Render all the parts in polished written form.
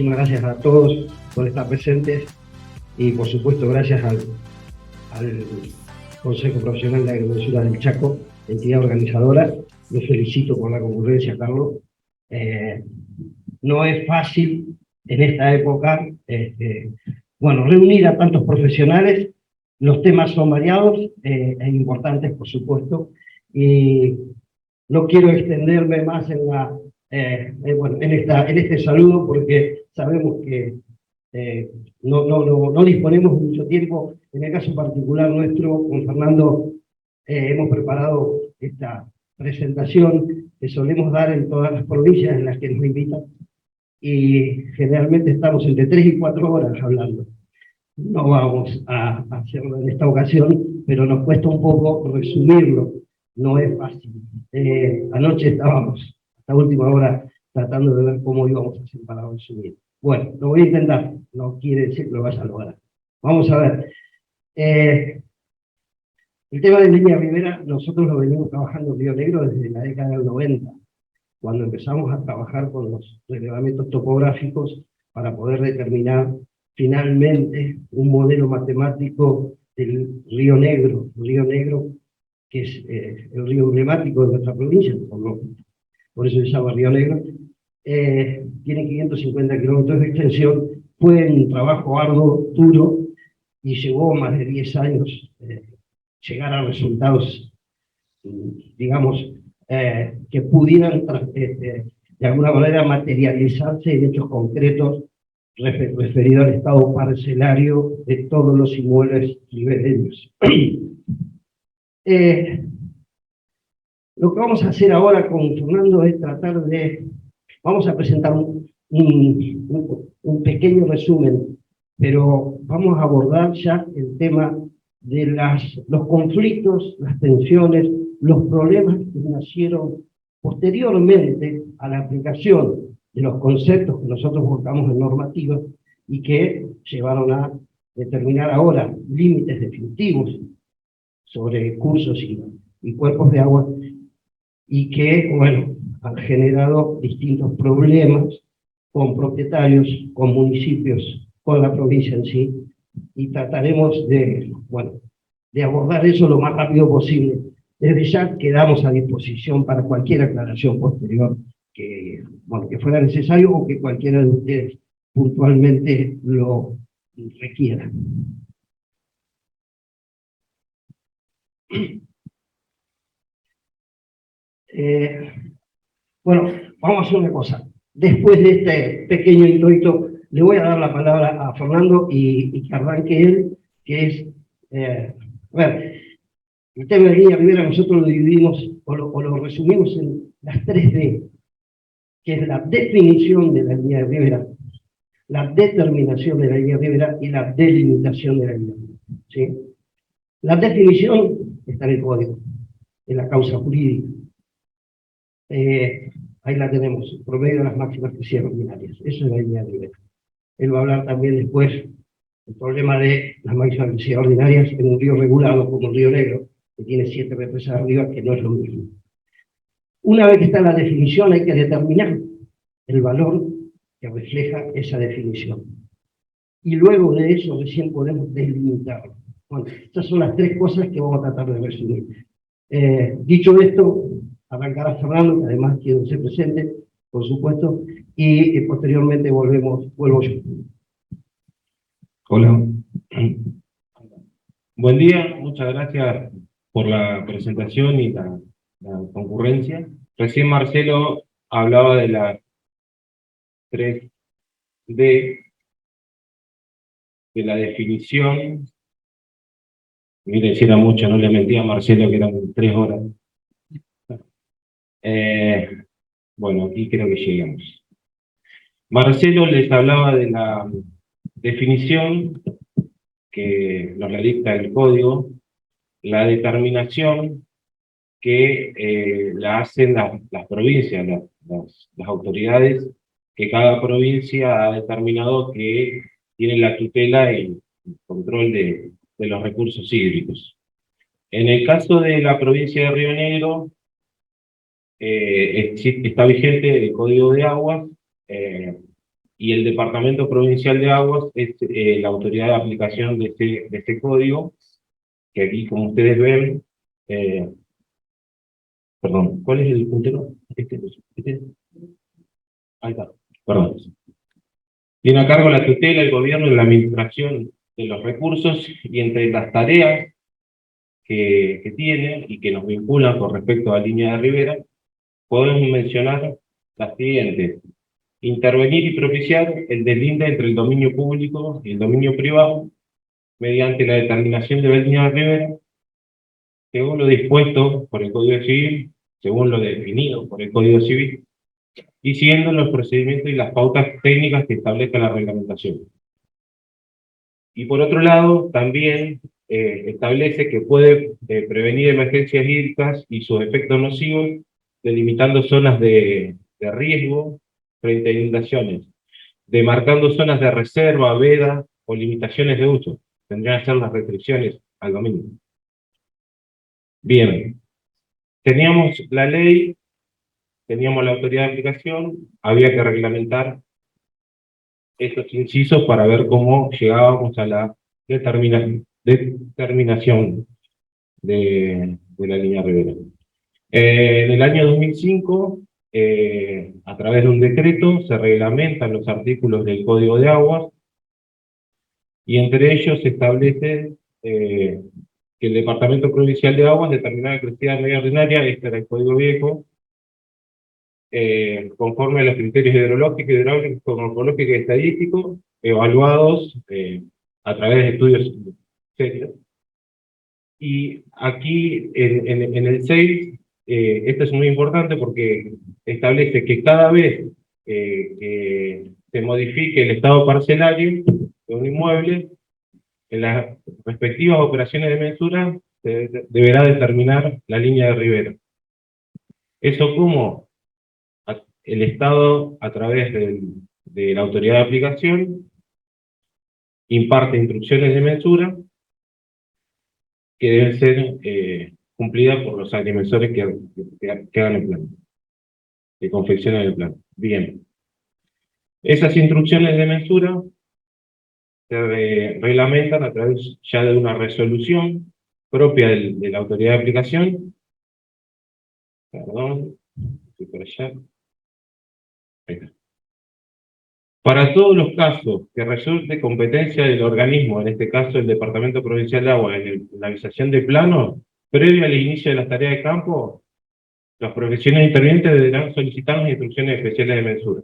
muchísimas gracias a todos por estar presentes y por supuesto gracias al Consejo Profesional de Agricultura del Chaco, entidad organizadora. Lo felicito por la concurrencia, Carlos. No es fácil en esta época reunir a tantos profesionales. Los temas son variados e importantes, por supuesto, y no quiero extenderme más en este saludo porque sabemos que no disponemos de mucho tiempo. En el caso particular nuestro, con Fernando, hemos preparado esta presentación que solemos dar en todas las provincias en las que nos invitan, y generalmente estamos entre 3 y 4 horas hablando. No vamos a hacerlo en esta ocasión, pero nos cuesta un poco resumirlo, no es fácil. Anoche estábamos hasta última hora tratando de ver cómo íbamos a hacer para resumir. Bueno, lo voy a intentar, no quiere decir que lo vaya a lograr. Vamos a ver. El tema de línea ribera, nosotros lo venimos trabajando en Río Negro desde la década del 90, cuando empezamos a trabajar con los relevamientos topográficos para poder determinar finalmente un modelo matemático del Río Negro, que es el río emblemático de nuestra provincia, por eso se llama Río Negro. Tiene 550 kilómetros de extensión, fue un trabajo arduo, duro, y llevó más de 10 años llegar a resultados, digamos, que pudieran de alguna manera materializarse en hechos concretos referidos al estado parcelario de todos los inmuebles ribereños. Lo que vamos a hacer ahora con Fernando es tratar de... Vamos a presentar un pequeño resumen, pero vamos a abordar ya el tema de los conflictos, las tensiones, los problemas que nacieron posteriormente a la aplicación de los conceptos que nosotros buscamos en normativa y que llevaron a determinar ahora límites definitivos sobre cursos y cuerpos de agua, y que, bueno, han generado distintos problemas con propietarios, con municipios, con la provincia en sí, y trataremos de abordar eso lo más rápido posible. Desde ya quedamos a disposición para cualquier aclaración posterior que fuera necesario o que cualquiera de ustedes puntualmente lo requiera. Vamos a hacer una cosa. Después de este pequeño introito, le voy a dar la palabra a Fernando y que arranque él, que es... el tema de línea ribera nosotros lo dividimos o lo resumimos en las 3D, que es la definición de la línea ribera, la determinación de la línea ribera y la delimitación de la línea ribera, ¿sí? La definición está en el código, en la causa jurídica. Ahí la tenemos, promedio de las máximas presiones ordinarias. Eso es la línea ribera. Él va a hablar también después del problema de las máximas presiones ordinarias en un río regulado como el Río Negro, que tiene 7 represas arriba, que no es lo mismo. Una vez que está la definición, hay que determinar el valor que refleja esa definición. Y luego de eso recién podemos delimitarlo. Bueno, estas son las 3 cosas que vamos a tratar de resumir. Dicho esto, arrancará Fernando, que además quiero ser presente, por supuesto, y posteriormente vuelvo yo. Hola. Buen día, muchas gracias por la presentación y la concurrencia. Recién Marcelo hablaba de las 3D, de la definición. Mire, si era mucho, no le mentía a Marcelo que eran 3 horas. Bueno, aquí creo que llegamos. Marcelo les hablaba de la definición que nos la dicta el código, la determinación que la hacen las provincias, las autoridades, que cada provincia ha determinado que tiene la tutela y el control de los recursos hídricos. En el caso de la provincia de Río Negro, está vigente el Código de Aguas, y el Departamento Provincial de Aguas es la autoridad de aplicación de este código, que aquí, como ustedes ven, perdón, ¿cuál es el puntero? Este. Ahí está, perdón. Tiene a cargo la tutela, el gobierno y la administración de los recursos, y entre las tareas que tiene y que nos vinculan con respecto a la línea de ribera, podemos mencionar las siguientes: intervenir y propiciar el deslinde entre el dominio público y el dominio privado mediante la determinación de la línea de ribera, según lo dispuesto por el Código Civil, según lo definido por el Código Civil, y siguiendo los procedimientos y las pautas técnicas que establezca la reglamentación. Y por otro lado, también establece que puede prevenir emergencias hídricas y sus efectos nocivos, delimitando zonas de riesgo frente a inundaciones, demarcando zonas de reserva, veda o limitaciones de uso. Tendrían que ser las restricciones al dominio. Bien, teníamos la ley, teníamos la autoridad de aplicación, había que reglamentar estos incisos para ver cómo llegábamos a la determinación de la línea ribera. En el año 2005, a través de un decreto, se reglamentan los artículos del Código de Aguas, y entre ellos se establece que el Departamento Provincial de Aguas determinará la crecida media ordinaria, este era el Código Viejo, conforme a los criterios hidrológicos, hidráulicos, morfológicos y estadísticos, evaluados a través de estudios serios. Y aquí, en el 6, esto es muy importante porque establece que cada vez que se modifique el estado parcelario de un inmueble, en las respectivas operaciones de mensura se deberá determinar la línea de ribera. Eso como el Estado, a través de la autoridad de aplicación, imparte instrucciones de mensura que deben ser cumplidas por los agrimensores que hagan el plan, que confeccionan el plan. Bien. Esas instrucciones de mensura se reglamentan a través ya de una resolución propia de la autoridad de aplicación. Perdón, estoy por allá. Ahí está. Para todos los casos que resulte competencia del organismo, en este caso el Departamento Provincial de Agua, en la avisación de plano, previo al inicio de las tareas de campo, los profesionales intervinientes deberán solicitar las instrucciones especiales de mensura.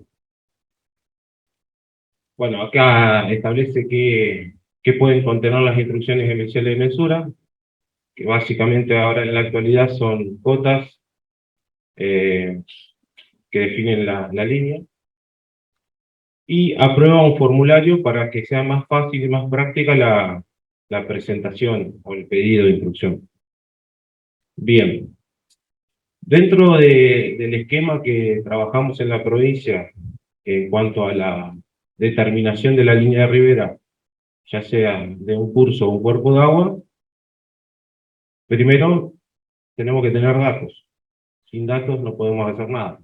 Bueno, acá establece que pueden contener las instrucciones especiales de mensura, que básicamente ahora en la actualidad son cotas que definen la línea, y aprueba un formulario para que sea más fácil y más práctica la presentación o el pedido de instrucción. Bien, dentro del esquema que trabajamos en la provincia en cuanto a la determinación de la línea de ribera, ya sea de un curso o un cuerpo de agua, primero tenemos que tener datos. Sin datos no podemos hacer nada.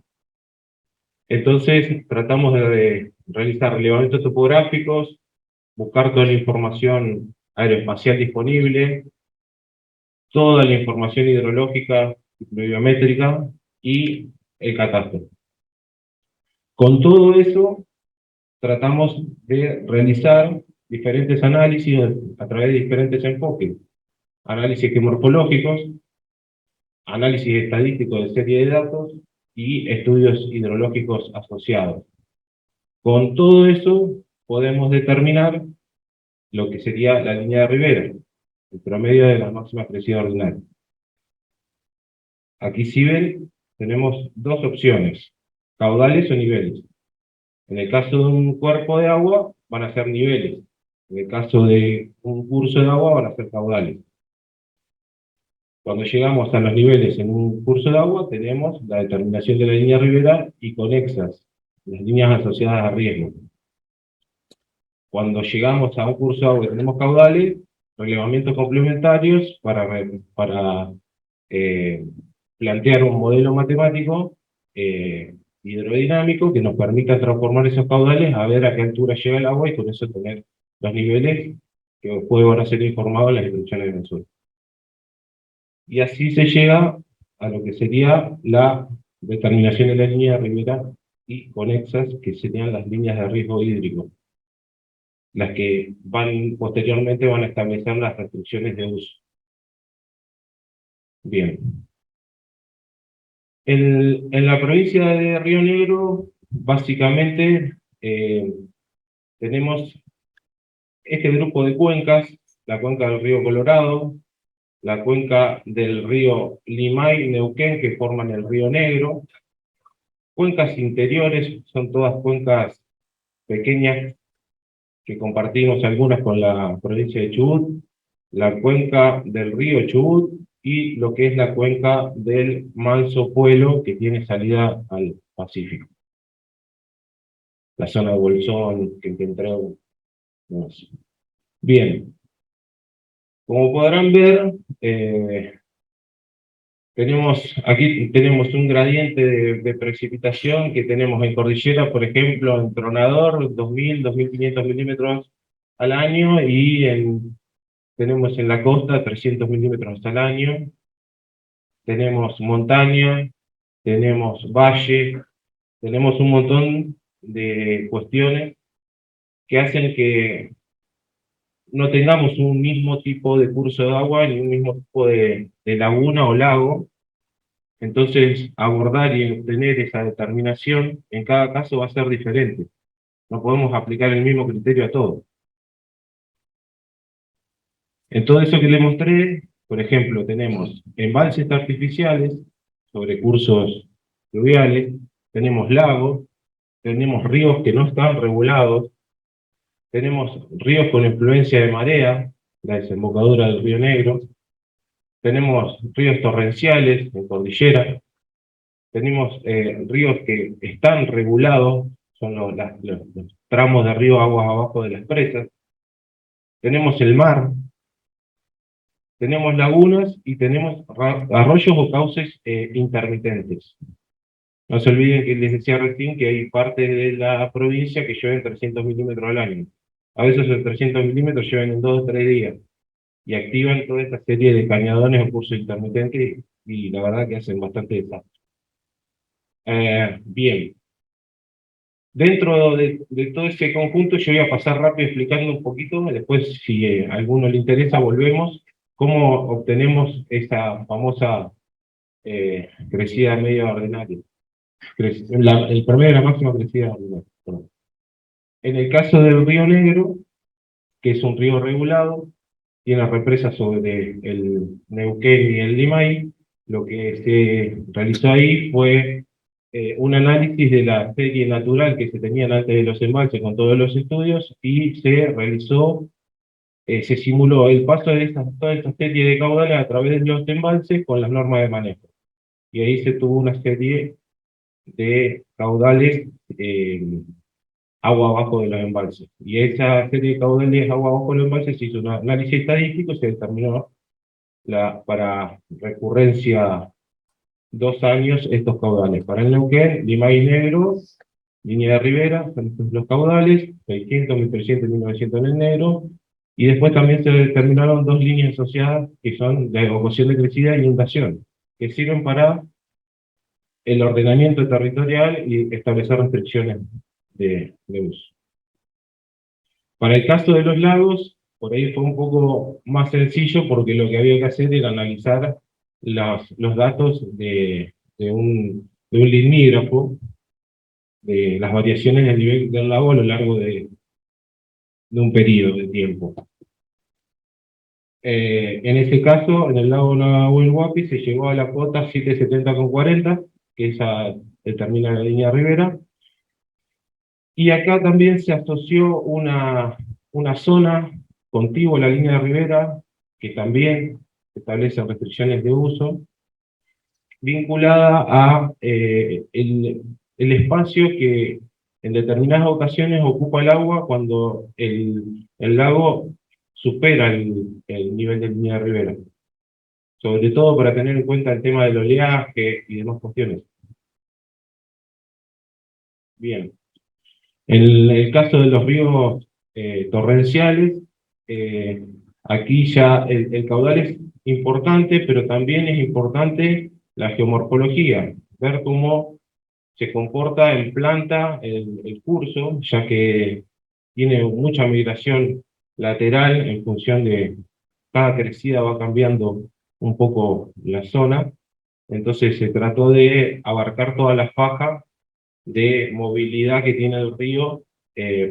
Entonces tratamos de realizar relevamientos topográficos, buscar toda la información aeroespacial disponible, toda la información hidrológica y pluviométrica y el catastro. Con todo eso, tratamos de realizar diferentes análisis a través de diferentes enfoques. Análisis geomorfológicos, análisis estadístico de serie de datos y estudios hidrológicos asociados. Con todo eso podemos determinar lo que sería la línea de ribera, el promedio de la máxima presión ordinaria. Aquí, si ven, tenemos dos opciones, caudales o niveles. En el caso de un cuerpo de agua, van a ser niveles. En el caso de un curso de agua, van a ser caudales. Cuando llegamos a los niveles en un curso de agua, tenemos la determinación de la línea ribera y conexas, las líneas asociadas a riesgo. Cuando llegamos a un curso de agua y tenemos caudales, relevamientos complementarios para plantear un modelo matemático hidrodinámico que nos permita transformar esos caudales a ver a qué altura llega el agua y con eso tener los niveles que después van a ser informados en las instrucciones del suelo. Y así se llega a lo que sería la determinación de la línea de ribera y conexas, que serían las líneas de riesgo hídrico, las que posteriormente van a establecer las restricciones de uso. Bien. En la provincia de Río Negro, básicamente, tenemos este grupo de cuencas: la cuenca del río Colorado, la cuenca del río Limay, Neuquén, que forman el río Negro. Cuencas interiores son todas cuencas pequeñas que compartimos algunas con la provincia de Chubut, la cuenca del río Chubut y lo que es la cuenca del Manso Puelo, que tiene salida al Pacífico. La zona de Bolsón, que Quentreu. Bien, como podrán ver, aquí tenemos un gradiente de precipitación que tenemos en cordillera, por ejemplo, en Tronador, 2.000, 2.500 milímetros al año, y tenemos en la costa 300 milímetros al año. Tenemos montaña, tenemos valle, tenemos un montón de cuestiones que hacen que no tengamos un mismo tipo de curso de agua ni un mismo tipo de laguna o lago. Entonces, abordar y obtener esa determinación en cada caso va a ser diferente. No podemos aplicar el mismo criterio a todo. En todo eso que le mostré, por ejemplo, tenemos embalses artificiales sobre cursos fluviales, tenemos lagos, tenemos ríos que no están regulados, tenemos ríos con influencia de marea, la desembocadura del Río Negro, tenemos ríos torrenciales en cordillera, tenemos ríos que están regulados, son los tramos de río aguas abajo de las presas, tenemos el mar, tenemos lagunas y tenemos arroyos o cauces intermitentes. No se olviden que les decía recién que hay partes de la provincia que llueven 300 milímetros al año. A veces esos 300 milímetros llueven en 2 o 3 días y activan toda esta serie de cañadones o cursos intermitentes y la verdad que hacen bastante desastre. Bien, dentro de todo ese conjunto yo voy a pasar rápido explicando un poquito, después si a alguno le interesa volvemos, cómo obtenemos esa famosa crecida media ordinaria. El promedio de la máxima crecida ordinaria. Perdón. En el caso del Río Negro, que es un río regulado, tiene represas sobre el Neuquén y el Limay, lo que se realizó ahí fue un análisis de la serie natural que se tenían antes de los embalses con todos los estudios, y se realizó, se simuló el paso de toda esta serie de caudales a través de los embalses con las normas de manejo. Y ahí se tuvo una serie de caudales agua abajo de los embalses. Y esa serie de caudales agua abajo de los embalses se hizo un análisis estadístico y se determinó para recurrencia 2 años estos caudales. Para el Neuquén, Limay Negro, línea de ribera, son estos los caudales, 600, 1300 y 1900 en el negro, y después también se determinaron 2 líneas asociadas que son la evacuación de crecida e inundación, que sirven para el ordenamiento territorial y establecer restricciones de uso. Para el caso de los lagos, por ahí fue un poco más sencillo porque lo que había que hacer era analizar los datos de un limígrafo, de las variaciones del nivel del lago a lo largo de un periodo de tiempo. En ese caso, en el lago Nahuel se llegó a la cuota 770,40, que esa determina la línea ribera, y acá también se asoció una zona contigua a la línea de ribera, que también establece restricciones de uso, vinculada a el espacio que en determinadas ocasiones ocupa el agua cuando el lago supera el nivel de línea de ribera. Sobre todo para tener en cuenta el tema del oleaje y demás cuestiones. Bien. En el caso de los ríos torrenciales, aquí ya el caudal es importante, pero también es importante la geomorfología, ver cómo se comporta en planta el curso, ya que tiene mucha migración lateral en función de cada crecida va cambiando un poco la zona, entonces se trató de abarcar toda la faja de movilidad que tiene el río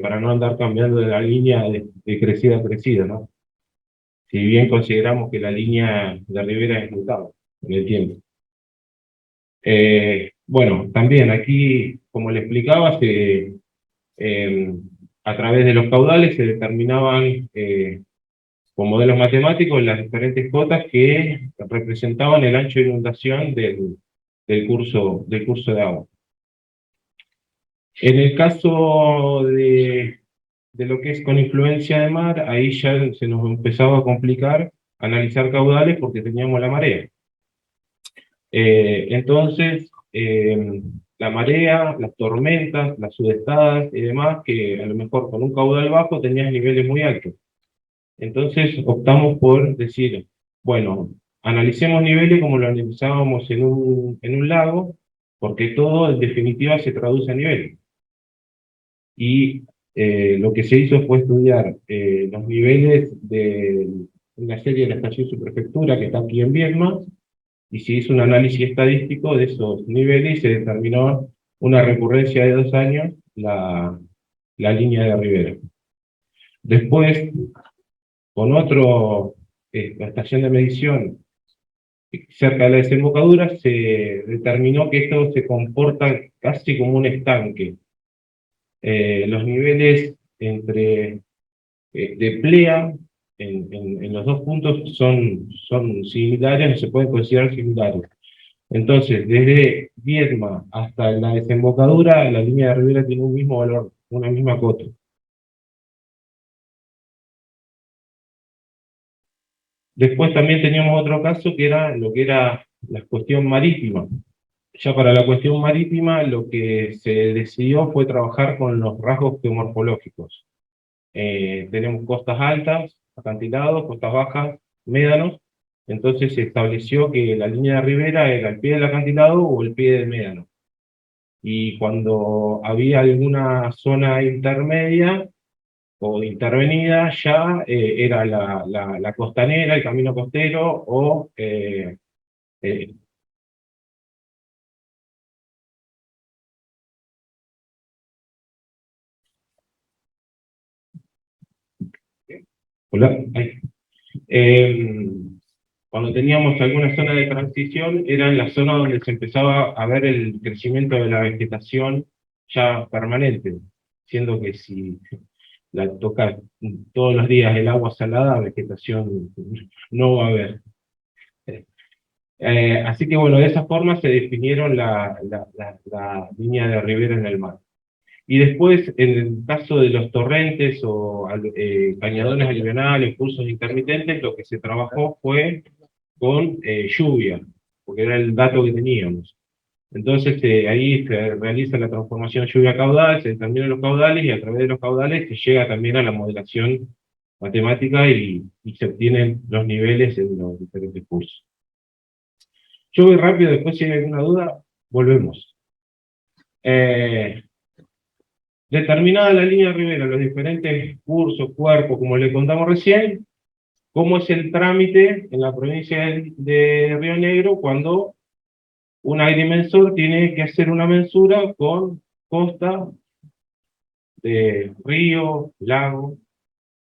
para no andar cambiando de la línea de crecida a crecida, ¿no? Si bien consideramos que la línea de ribera es mutable en el tiempo. Bueno, también aquí, como le explicaba, a través de los caudales se determinaban con modelos matemáticos las diferentes cotas que representaban el ancho de inundación del curso de agua. En el caso de lo que es con influencia de mar, ahí ya se nos empezaba a complicar analizar caudales porque teníamos la marea. Entonces, la marea, las tormentas, las sudestadas y demás, que a lo mejor con un caudal bajo tenías niveles muy altos. Entonces optamos por decir, bueno, analicemos niveles como lo analizábamos en un lago, porque todo en definitiva se traduce a niveles. Y lo que se hizo fue estudiar los niveles de una serie de la estación subprefectura que está aquí en Viedma, y se hizo un análisis estadístico de esos niveles y se determinó una recurrencia de 2 años la línea de ribera. Después, con la estación de medición cerca de la desembocadura, se determinó que esto se comporta casi como un estanque. Los niveles de plea en los dos puntos son similares, se pueden considerar similares. Entonces, desde Viedma hasta la desembocadura, la línea de ribera tiene un mismo valor, una misma cota. Después también teníamos otro caso que era lo que era la cuestión marítima. Ya para la cuestión marítima lo que se decidió fue trabajar con los rasgos geomorfológicos. Tenemos costas altas, acantilados, costas bajas, médanos. Entonces se estableció que la línea de ribera era el pie del acantilado o el pie del médano. Y cuando había alguna zona intermedia o intervenida, ya era la costanera, el camino costero o eh, hola, ahí. Eh, Cuando teníamos alguna zona de transición, era en la zona donde se empezaba a ver el crecimiento de la vegetación ya permanente, siendo que si la toca todos los días el agua salada, vegetación no va a haber. Así que bueno, de esa forma se definieron la línea de ribera en el mar. Y después, en el caso de los torrentes o cañadones aluvionales, cursos intermitentes, lo que se trabajó fue con lluvia, porque era el dato que teníamos. Entonces ahí se realiza la transformación lluvia-caudal, se determinan los caudales y a través de los caudales se llega también a la modelación matemática y se obtienen los niveles en los diferentes cursos. Yo voy rápido, después si hay alguna duda, volvemos. Determinada la línea de ribera, los diferentes cursos, cuerpos, como le contamos recién, cómo es el trámite en la provincia de Río Negro cuando un agrimensor tiene que hacer una mensura con costa de río, lago,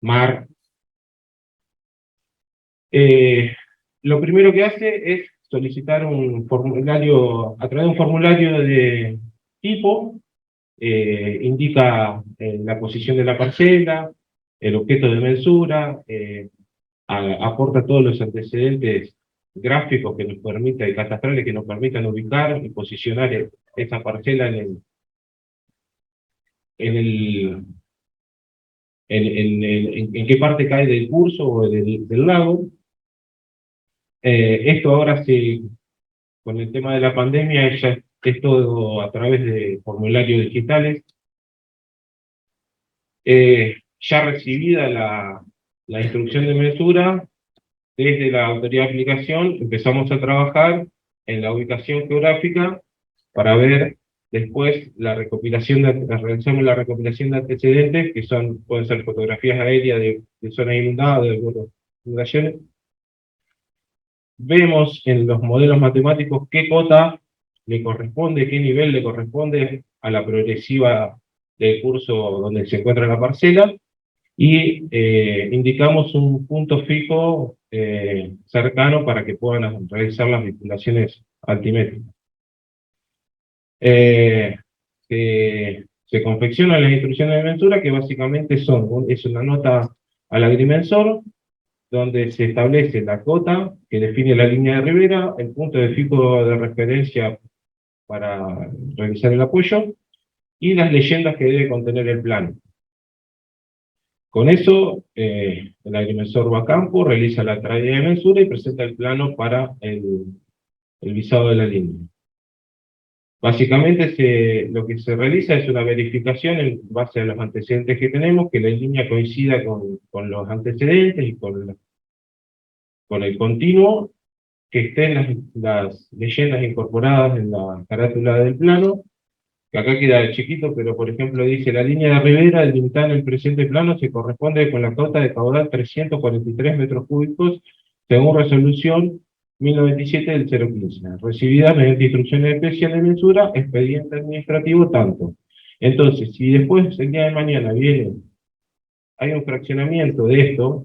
mar. Lo primero que hace es solicitar un formulario, a través de un formulario de tipo, indica la posición de la parcela, el objeto de mensura, aporta todos los antecedentes gráficos que nos permitan, y catastrales que nos permitan ubicar y posicionar esa parcela en, el, en qué parte cae del curso o del lago. Esto ahora con el tema de la pandemia ya es todo a través de formularios digitales. Ya recibida la instrucción de mensura, desde la autoridad de aplicación empezamos a trabajar en la ubicación geográfica para ver después realizamos la recopilación de antecedentes, que pueden ser fotografías aéreas de zonas inundadas, de inundaciones. Vemos en los modelos matemáticos qué cota le corresponde, qué nivel le corresponde a la progresiva del curso donde se encuentra la parcela, y indicamos un punto fijo cercano para que puedan realizar las vinculaciones altimétricas. Se confeccionan las instrucciones de mensura, que básicamente es una nota al agrimensor, donde se establece la cota que define la línea de ribera, el punto de fijo de referencia para realizar el apoyo, y las leyendas que debe contener el plano. Con eso, el agrimensor va a campo, realiza la traída de mensura y presenta el plano para el visado de la línea. Básicamente lo que se realiza es una verificación en base a los antecedentes que tenemos, que la línea coincida con los antecedentes y con el continuo, que estén las leyendas incorporadas en la carátula del plano, que acá queda chiquito, pero por ejemplo dice: la línea de ribera delimitada en el presente plano se corresponde con la cota de caudal 343 metros cúbicos, según resolución 1097 del 015, recibida mediante instrucciones especiales de mensura, expediente administrativo tanto. Entonces, si después el día de mañana hay un fraccionamiento de esto,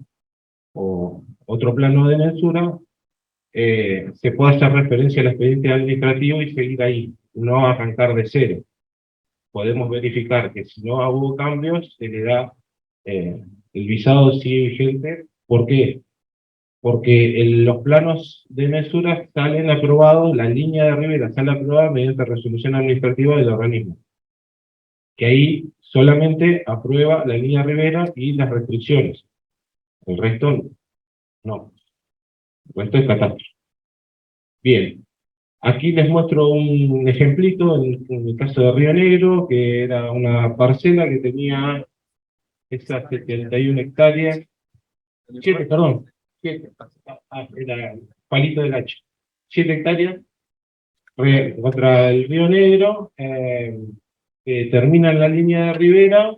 o otro plano de mensura, se puede hacer referencia al expediente administrativo y seguir ahí, no arrancar de cero. Podemos verificar que si no hubo cambios, se le da, el visado sigue vigente. ¿Por qué? Porque los planos de mensura salen aprobados, la línea de ribera sale aprobada mediante resolución administrativa del organismo, que ahí solamente aprueba la línea de ribera y las restricciones. El resto no. El resto es catástrofe. Bien. Aquí les muestro un ejemplito, en el caso de Río Negro, que era una parcela que tenía esas 71 hectáreas, 7, perdón, 7, era palito del H, 7 hectáreas, contra el Río Negro, que terminan la línea de ribera,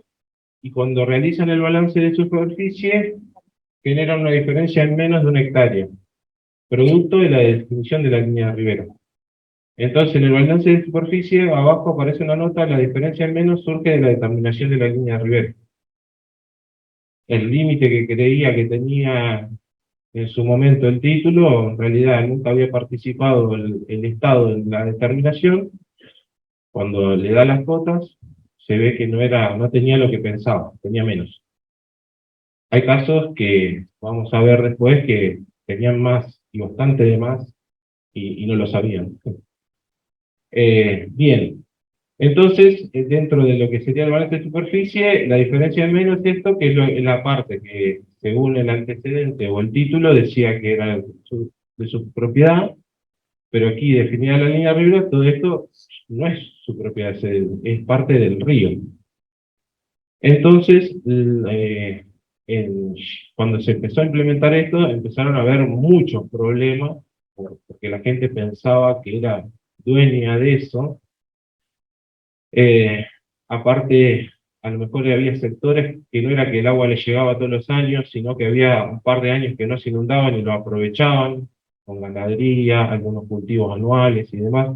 y cuando realizan el balance de superficie, generan una diferencia en menos de 1 hectárea, producto de la definición de la línea de ribera. Entonces, en el balance de superficie, abajo aparece una nota: la diferencia en menos surge de la determinación de la línea de ribera. El límite que creía que tenía en su momento el título, en realidad nunca había participado el Estado en la determinación. Cuando le da las cotas, se ve que no tenía lo que pensaba, tenía menos. Hay casos que vamos a ver después que tenían más, y bastante de más, y no lo sabían. Bien, entonces, dentro de lo que sería el balance de superficie, la diferencia en menos es esto, que es la parte que, según el antecedente o el título, decía que era de su propiedad, pero aquí definida la línea de ribera, todo esto no es su propiedad, es parte del río. Entonces, cuando se empezó a implementar esto, empezaron a haber muchos problemas, porque la gente pensaba que era dueña de eso. Aparte, a lo mejor había sectores que no era que el agua les llegaba todos los años, sino que había un par de años que no se inundaban y lo aprovechaban, con ganadería, algunos cultivos anuales y demás.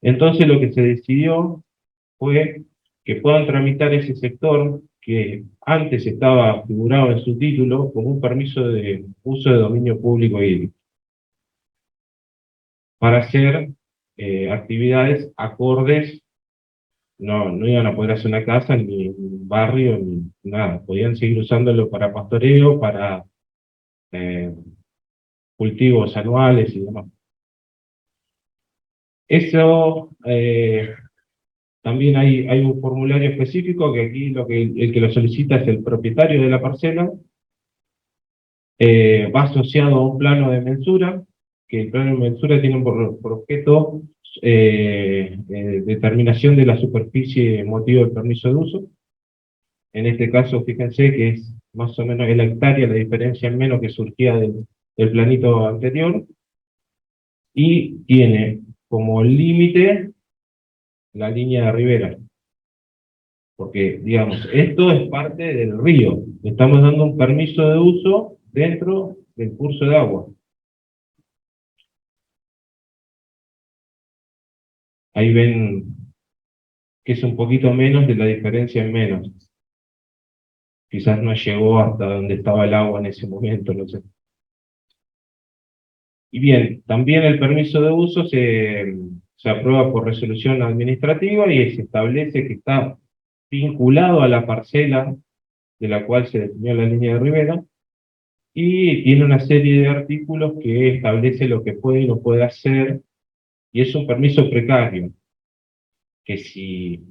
Entonces lo que se decidió fue que puedan tramitar ese sector que antes estaba figurado en su título como un permiso de uso de dominio público hídrico, para hacer actividades acordes. No iban a poder hacer una casa, ni un barrio, ni nada. Podían seguir usándolo para pastoreo, para cultivos anuales y demás. Eso, también hay un formulario específico, que aquí el que lo solicita es el propietario de la parcela. Va asociado a un plano de mensura, que el plano de mensura tiene por objeto determinación de la superficie motivo del permiso de uso. En este caso, fíjense que es más o menos la hectárea, la diferencia en menos que surgía del planito anterior, y tiene como límite la línea de ribera, porque, digamos, esto es parte del río, le estamos dando un permiso de uso dentro del curso de agua. Ahí ven que es un poquito menos de la diferencia en menos. Quizás no llegó hasta donde estaba el agua en ese momento, no sé. Y bien, también el permiso de uso se aprueba por resolución administrativa y se establece que está vinculado a la parcela de la cual se definió la línea de ribera, y tiene una serie de artículos que establece lo que puede y no puede hacer, y es un permiso precario, que si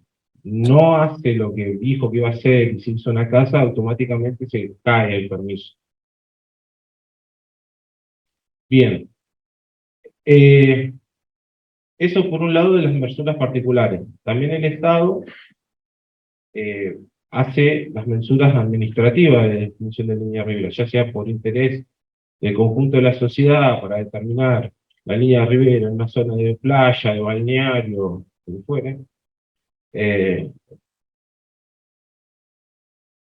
no hace lo que dijo que iba a hacer y se hizo una casa, automáticamente se cae el permiso. Bien, eso por un lado de las mensuras particulares. También el Estado eh, hace las mensuras administrativas de definición de línea de ribera, ya sea por interés del conjunto de la sociedad para determinar la línea de ribera en una zona de playa, de balneario, lo que fuere. En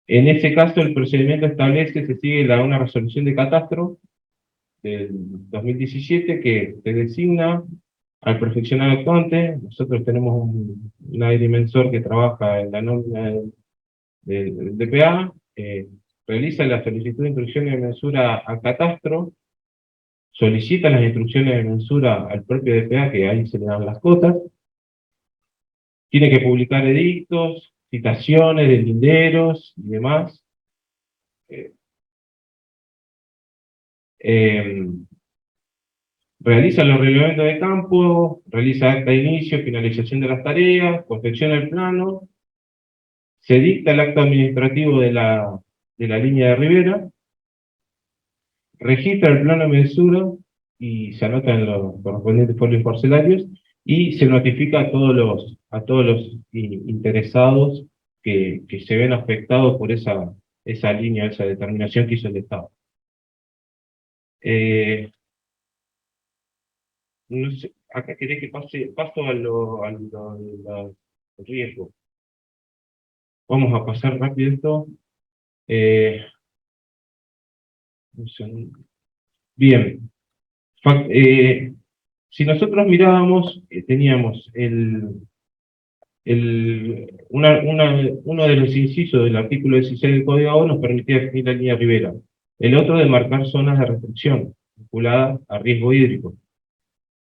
ese caso, el procedimiento establece, se sigue una resolución de catastro del 2017 que se designa al perfeccionar actuante. Nosotros tenemos un agrimensor que trabaja en la nómina del DPA, realiza la solicitud de instrucciones de mensura a catastro, solicita las instrucciones de mensura al propio DPA, que ahí se le dan las cotas, tiene que publicar edictos, citaciones de linderos y demás. Eh, eh, Realiza los reglamentos de campo, realiza acta de inicio, finalización de las tareas, confecciona el plano, se dicta el acto administrativo de la línea de ribera, registra el plano de mensura y se anota en los correspondientes folios parcelarios, y se notifica a todos los interesados que se ven afectados por esa línea, esa determinación que hizo el Estado. No sé, acá querés que paso a los riesgos. Vamos a pasar rápido esto. Eh, un segundo. Bien. Si nosotros mirábamos, teníamos uno de los incisos del artículo 16 del Código Agua nos permitía definir la línea ribera. El otro de marcar zonas de restricción vinculadas a riesgo hídrico.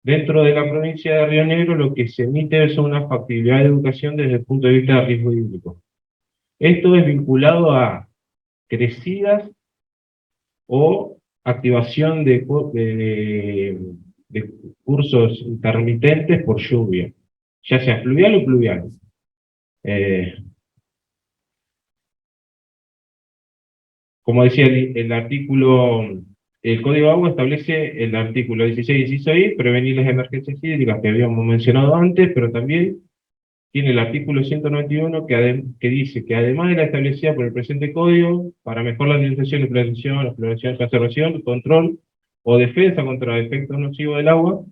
Dentro de la provincia de Río Negro lo que se emite es una factibilidad de educación desde el punto de vista de riesgo hídrico. Esto es vinculado a crecidas o activación de cursos intermitentes por lluvia, ya sea fluvial o pluvial. Como decía el Código de Agua establece el artículo 16 y 16, prevenir las emergencias hídricas que habíamos mencionado antes, pero también tiene el artículo 191 que dice que además de la establecida por el presente código, para mejorar la administración, explotación, exploración, conservación, control o defensa contra efectos nocivos del agua,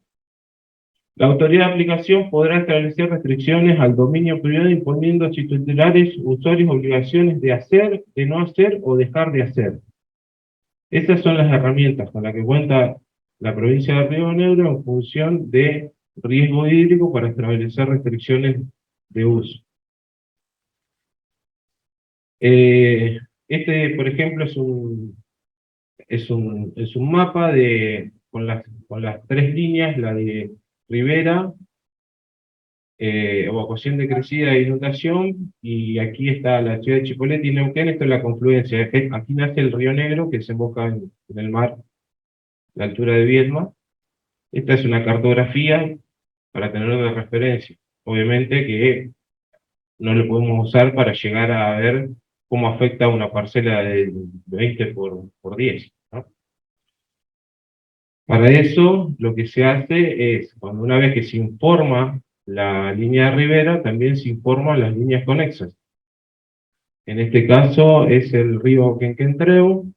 la autoridad de aplicación podrá establecer restricciones al dominio privado imponiendo a sus titulares usuarios obligaciones de hacer, de no hacer o dejar de hacer. Estas son las herramientas con las que cuenta la provincia de Río Negro en función de riesgo hídrico para establecer restricciones de uso. Por ejemplo, es un mapa con las tres líneas, la de ribera, evacuación de crecida e inundación, y aquí está la ciudad de Chipolete y Neuquén. Esto es la confluencia. Aquí nace el Río Negro, que desemboca en el mar, a la altura de Viedma. Esta es una cartografía para tenerlo de referencia. Obviamente que no lo podemos usar para llegar a ver cómo afecta una parcela de 20 por 10, ¿no? Para eso, lo que se hace es, cuando una vez que se informa la línea de ribera, también se informan las líneas conexas. En este caso es el río Quenquentreu,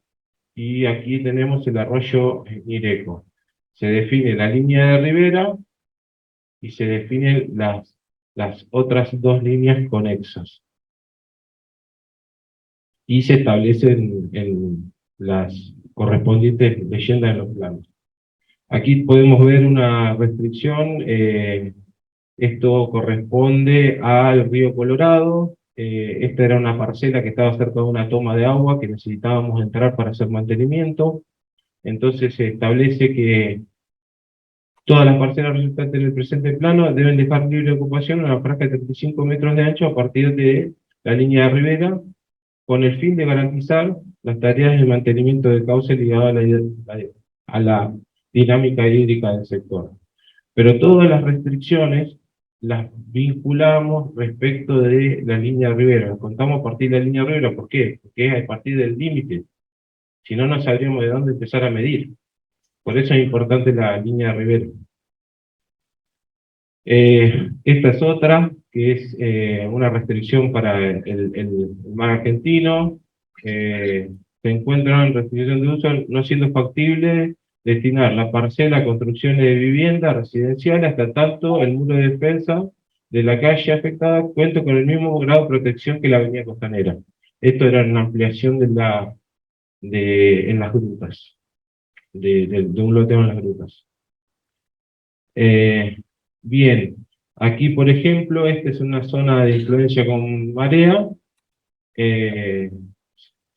y aquí tenemos el arroyo Ireco. Se define la línea de ribera y se definen las otras dos líneas conexas. Y se establecen en las correspondientes leyendas de los planos. Aquí podemos ver una restricción, esto corresponde al río Colorado. Esta era una parcela que estaba cerca de una toma de agua que necesitábamos entrar para hacer mantenimiento. Entonces se establece que todas las parcelas resultantes en el presente plano deben dejar libre ocupación una franja de 35 metros de ancho a partir de la línea de ribera, con el fin de garantizar las tareas de mantenimiento de cauce ligadas a la dinámica hídrica del sector. Pero todas las restricciones las vinculamos respecto de la línea de ribera. Las contamos a partir de la línea de ribera. ¿Por qué? Porque es a partir del límite. Si no, no sabríamos de dónde empezar a medir. Por eso es importante la línea de ribera. Esta es otra, que es una restricción para el mar argentino. Se encuentra en restricción de uso, no siendo factible destinar la parcela a construcciones de vivienda residencial hasta tanto el muro de defensa de la calle afectada cuente con el mismo grado de protección que la avenida costanera. Esto era una ampliación en las grutas, de un loteo en las grutas. Bien, aquí por ejemplo, esta es una zona de influencia con marea. Se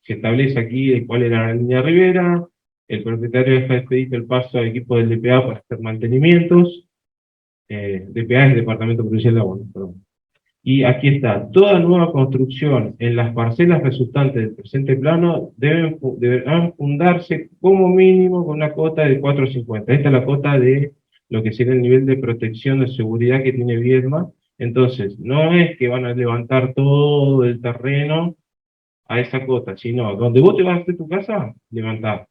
establece aquí cuál era la línea de ribera. El propietario deja expedito el paso al equipo del DPA para hacer mantenimientos. DPA es el Departamento Provincial de Agua, perdón. Y aquí está, toda nueva construcción en las parcelas resultantes del presente plano deberán fundarse como mínimo con una cota de 4,50. Esta es la cota de lo que sería el nivel de protección de seguridad que tiene Viedma. Entonces, no es que van a levantar todo el terreno a esa cota, sino donde vos te vas a hacer tu casa, levantá.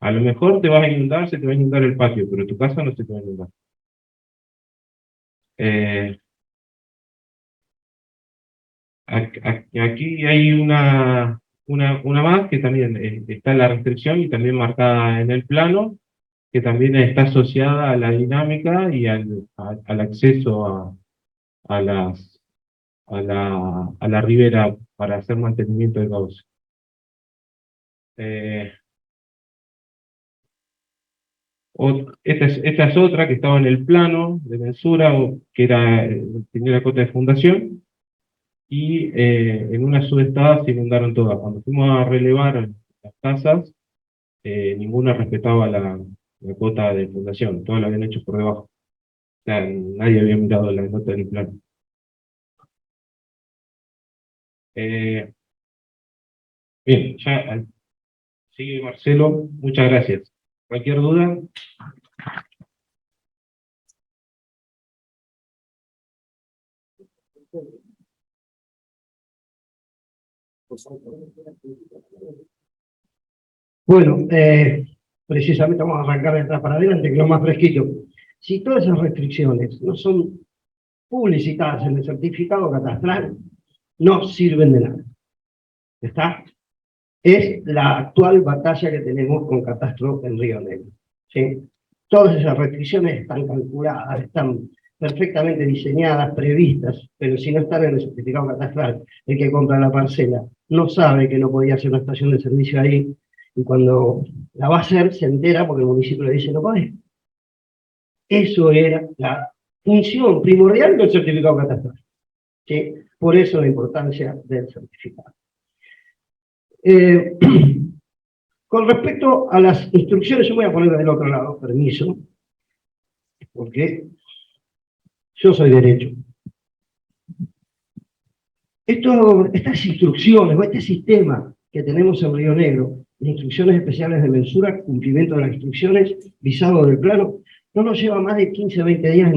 A lo mejor te vas a inundar, se te va a inundar el patio, pero tu casa no se te va a inundar. Aquí hay una más que también está en la restricción y también marcada en el plano, que también está asociada a la dinámica y al acceso a la ribera para hacer mantenimiento de cauce. Esta es otra que estaba en el plano de mensura, que tenía la cota de fundación, y en una subestada se inundaron todas. Cuando fuimos a relevar las casas, ninguna respetaba la cota de fundación, todas la habían hecho por debajo. O sea, nadie había mirado la nota del plano. Bien, ya sigue Marcelo, muchas gracias. ¿Cualquier duda? Bueno, precisamente vamos a arrancar de atrás para adelante, que es lo más fresquito. Si todas esas restricciones no son publicitadas en el certificado catastral, no sirven de nada. ¿Está? Es la actual batalla que tenemos con Catastro en Río Negro. ¿Sí? Todas esas restricciones están calculadas, están perfectamente diseñadas, previstas, pero si no están en el certificado catastral, el que compra la parcela no sabe que no podía hacer una estación de servicio ahí, y cuando la va a hacer se entera porque el municipio le dice no podés. Eso era la función primordial del certificado catastral. ¿Sí? Por eso la importancia del certificado. Con respecto a las instrucciones, yo voy a poner del otro lado, permiso, porque yo soy derecho. Estas instrucciones, o este sistema que tenemos en Río Negro, de instrucciones especiales de mensura, cumplimiento de las instrucciones, visado del plano, no nos lleva más de 15 o 20 días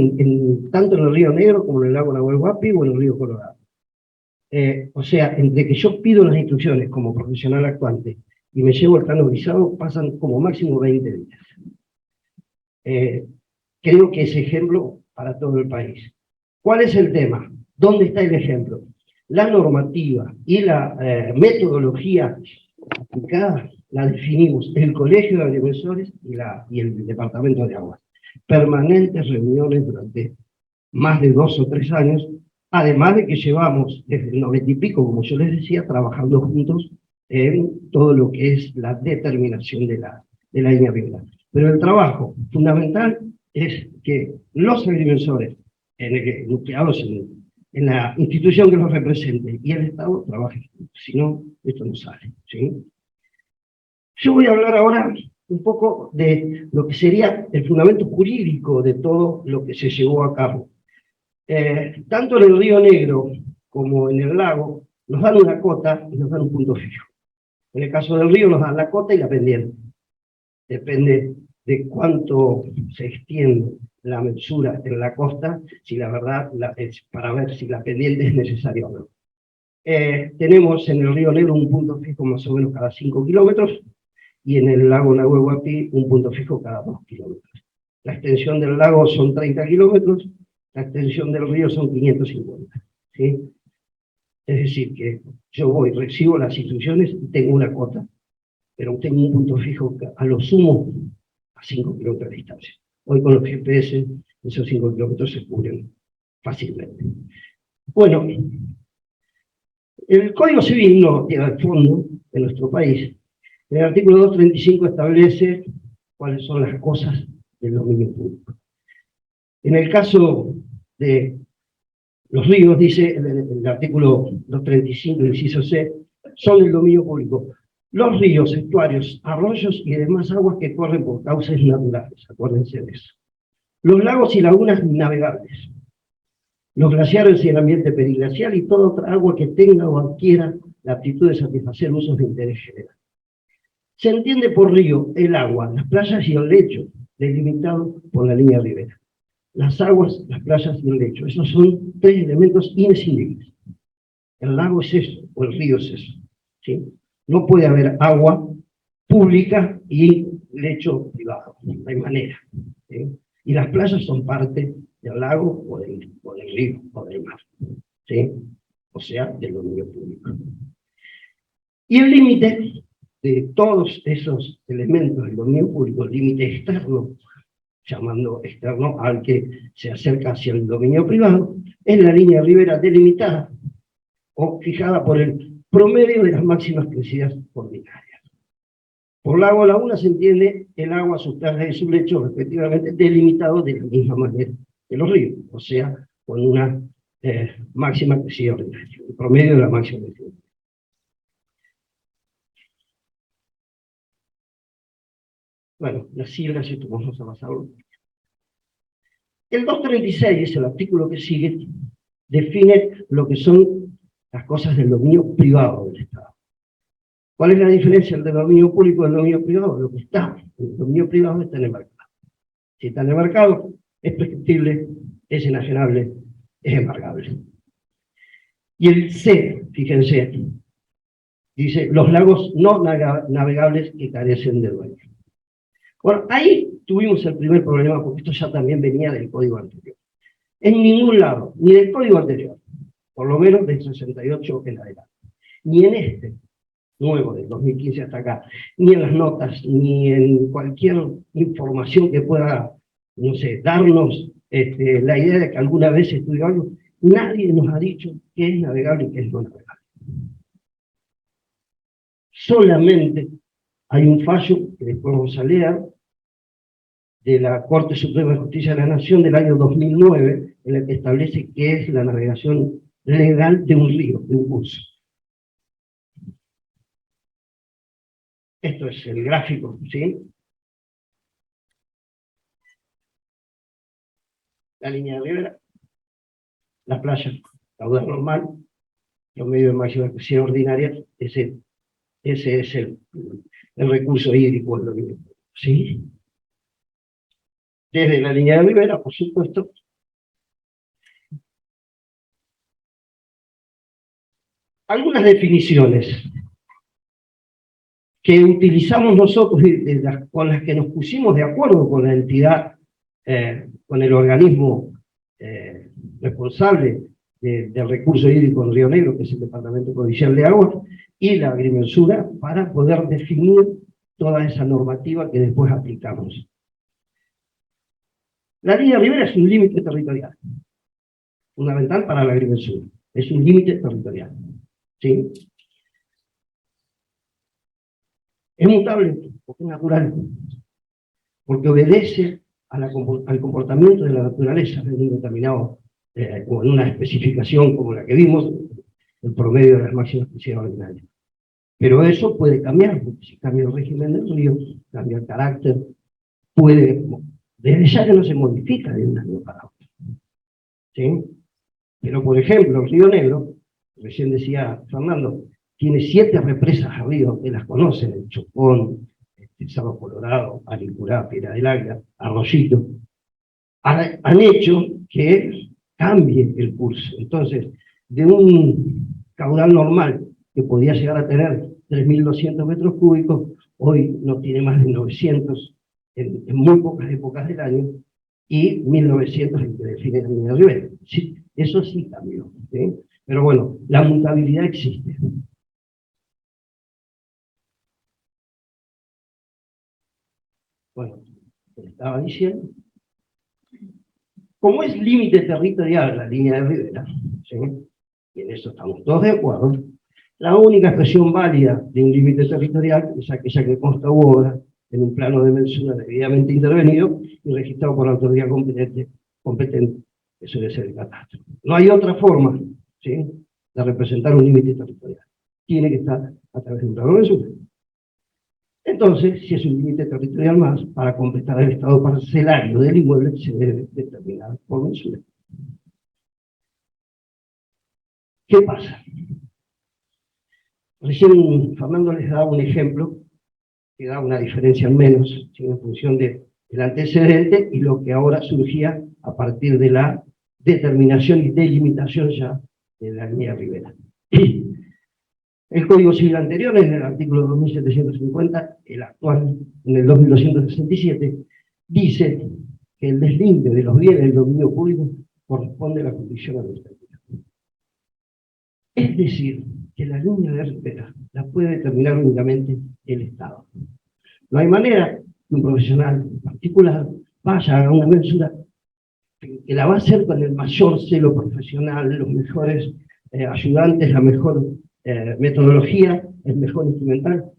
tanto en el Río Negro como en el lago Nahuel Huapi o en el río Colorado. O sea, entre que yo pido las instrucciones como profesional actuante y me llevo el plano visado, pasan como máximo 20 días. creo que es ejemplo para todo el país. ¿Cuál es el tema? ¿Dónde está el ejemplo? La normativa y la metodología aplicada la definimos el Colegio de Agrimensores y el Departamento de Aguas. Permanentes reuniones durante más de 2 o 3 años, además de que llevamos desde el 90 y pico, como yo les decía, trabajando juntos en todo lo que es la determinación de la línea ribera. Pero el trabajo fundamental es que los agrimensores, nucleados en la institución que los represente y el Estado trabajen, si no, esto no sale, ¿sí? Yo voy a hablar ahora un poco de lo que sería el fundamento jurídico de todo lo que se llevó a cabo. Tanto en el Río Negro como en el lago nos dan una cota y nos dan un punto fijo. En el caso del río nos dan la cota y la pendiente. Depende de cuánto se extiende la mensura en la costa, si la verdad es para ver si la pendiente es necesaria o no. Tenemos en el Río Negro un punto fijo más o menos cada 5 kilómetros y en el lago Nahuel un punto fijo cada 2 kilómetros. La extensión del lago son 30 kilómetros, la extensión del río son 550. ¿Sí? Es decir, que yo voy, recibo las instrucciones y tengo una cota, pero tengo un punto fijo a lo sumo a 5 kilómetros de distancia. Hoy con los GPS esos 5 kilómetros se cubren fácilmente. Bueno, el Código Civil no llega al fondo de nuestro país. El artículo 235 establece cuáles son las cosas del dominio público. En el caso de los ríos, dice el artículo 235, inciso C, son el dominio público. Los ríos, estuarios, arroyos y demás aguas que corren por cauces naturales, acuérdense de eso. Los lagos y lagunas navegables. Los glaciares y el ambiente periglacial y toda otra agua que tenga o adquiera la aptitud de satisfacer usos de interés general. Se entiende por río el agua, las playas y el lecho, delimitado por la línea ribera. Las aguas, las playas y el lecho. Esos son 3 elementos imprescindibles. El lago es eso, o el río es eso. ¿Sí? No puede haber agua pública y lecho privado. No hay manera. ¿Sí? Y las playas son parte del lago o del río o del mar. ¿Sí? O sea, del dominio público. Y el límite de todos esos elementos del dominio público, el límite externo, llamando externo al que se acerca hacia el dominio privado, es la línea ribera delimitada o fijada por el promedio de las máximas crecidas ordinarias. Por lago o laguna se entiende el agua, sus playas y su lecho, respectivamente, delimitado de la misma manera que los ríos, o sea, con una máxima crecida ordinaria, el promedio de la máxima crecida ordinaria. Bueno, las siglas, esto vamos a pasarlo. El 236, el artículo que sigue, define lo que son las cosas del dominio privado del Estado. ¿Cuál es la diferencia entre el dominio público y el dominio privado? Lo que está en el dominio privado está en el mercado. Si está en el mercado, es prescriptible, es inalienable, es embargable. Y el C, fíjense, dice los lagos no navegables que carecen de dueño. Bueno, ahí tuvimos el primer problema, porque esto ya también venía del código anterior. En ningún lado, ni del código anterior, por lo menos del 68 en adelante, ni en este nuevo del 2015 hasta acá, ni en las notas, ni en cualquier información que pueda, no sé, darnos la idea de que alguna vez se estudió algo, nadie nos ha dicho qué es navegable y qué es no navegable. Solamente hay un fallo, que después vamos a leer, de la Corte Suprema de Justicia de la Nación del año 2009, en el que establece qué es la navegación legal de un río, de un curso. Esto es el gráfico, ¿sí? La línea de ribera, la playa, caudal normal, los medios de máxima presión ordinaria, ese es el recurso hídrico, ¿sí? Desde la línea de ribera, por supuesto, algunas definiciones. que utilizamos nosotros y con las que nos pusimos de acuerdo con la entidad, con el organismo responsable del recurso hídrico en Río Negro, que es el Departamento Provincial de Agua, y la agrimensura, para poder definir toda esa normativa que después aplicamos. La línea ribera es un límite territorial, fundamental para la agrimensura, es un límite territorial, ¿sí? Es mutable, porque es natural, porque obedece al comportamiento de la naturaleza en un determinado, o en una especificación como la que vimos, el promedio de las máximas presiones ordinarias. Pero eso puede cambiar, porque si cambia el régimen del río, cambia el carácter, puede, desde ya que no se modifica de un año para otro, ¿sí? Pero, por ejemplo, el Río Negro, recién decía Fernando, tiene 7 represas arriba, que las conocen, el Chocón, el Cerro Colorado, Alicurá, Piedra del Águila, Arroyito, han hecho que cambie el curso. Entonces, de un caudal normal que podía llegar a tener 3.200 metros cúbicos, hoy no tiene más de 900 en muy pocas épocas del año, y 1.900 en que define la línea ribera. Sí, eso sí cambió, ¿sí? Pero bueno, la mutabilidad existe. Bueno, te estaba diciendo, como es límite territorial la línea de ribera, ¿sí? Y en eso estamos todos de acuerdo, la única expresión válida de un límite territorial es aquella que consta u obra en un plano de mensura debidamente intervenido y registrado por la autoridad competente, que suele ser el catastro. No hay otra forma, ¿sí?, de representar un límite territorial. Tiene que estar a través de un plano de mensura. Entonces, si es un límite territorial más, para completar el estado parcelario del inmueble se debe determinar por mensura. ¿Qué pasa? Recién Fernando les daba un ejemplo que da una diferencia en menos, ¿sí?, en función del antecedente y lo que ahora surgía a partir de la determinación y delimitación ya de la línea ribera. El Código Civil anterior, en el artículo 2750, el actual, en el 2267, dice que el deslinde de los bienes del dominio público corresponde a la condición administrativa. Es decir, que la línea de ribera la puede determinar únicamente el Estado. No hay manera que un profesional particular vaya a una mensura que la va a hacer con el mayor celo profesional, los mejores ayudantes, la mejor metodología, el mejor instrumental,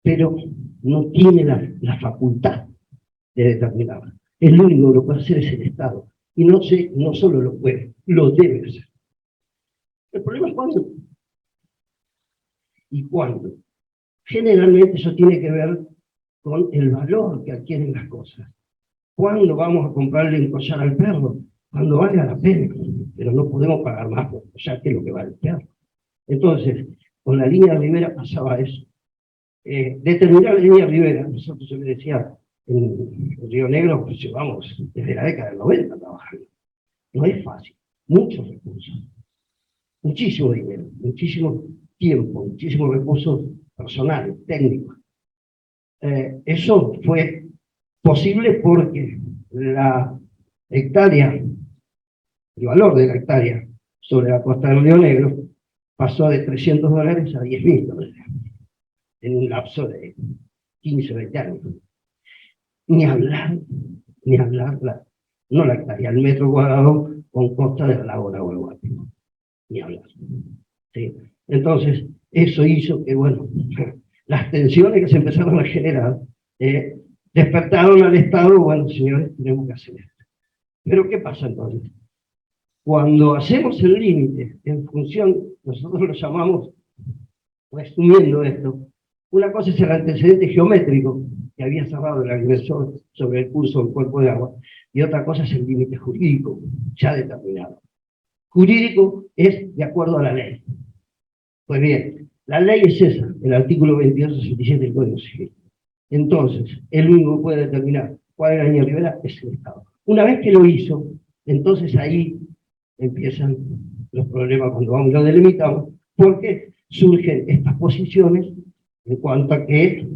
pero no tiene la facultad de determinarla. El único que lo puede hacer es el Estado. Y no solo lo puede, lo debe hacer. El problema es cuándo. ¿Y cuándo? Generalmente eso tiene que ver con el valor que adquieren las cosas. ¿Cuándo vamos a comprarle un collar al perro? Cuando valga la pena, pero no podemos pagar más por el collar que lo que vale el perro. Entonces, con la línea ribera pasaba eso. Determinar la línea ribera, nosotros, yo le decía, en Río Negro, pues llevamos desde la década del 90 trabajando. No es fácil, muchos recursos, muchísimo dinero, muchísimo tiempo, muchísimos recursos personales, técnicos. Eso fue posible porque la hectárea, el valor de la hectárea sobre la costa del Río Negro pasó de $300 a $10.000 en un lapso de 15 o 20 años. Ni hablar, no la hectárea, el metro cuadrado con costa del lago Nahuelhuapi. Ni hablar. ¿Sí? Entonces, eso hizo que, bueno, las tensiones que se empezaron a generar despertaron al Estado, bueno, señores, tenemos que hacer esto. Pero, ¿qué pasa entonces? Cuando hacemos el límite en función, nosotros lo llamamos, resumiendo esto, una cosa es el antecedente geométrico que había cerrado el agresor sobre el curso del cuerpo de agua, y otra cosa es el límite jurídico, ya determinado. Jurídico es de acuerdo a la ley. Pues bien, la ley es esa, el artículo 2267 del Código Civil. Entonces, el único que puede determinar cuál es la línea ribera es el Estado. Una vez que lo hizo, entonces ahí empiezan los problemas cuando vamos y lo delimitamos, porque surgen estas posiciones en cuanto a que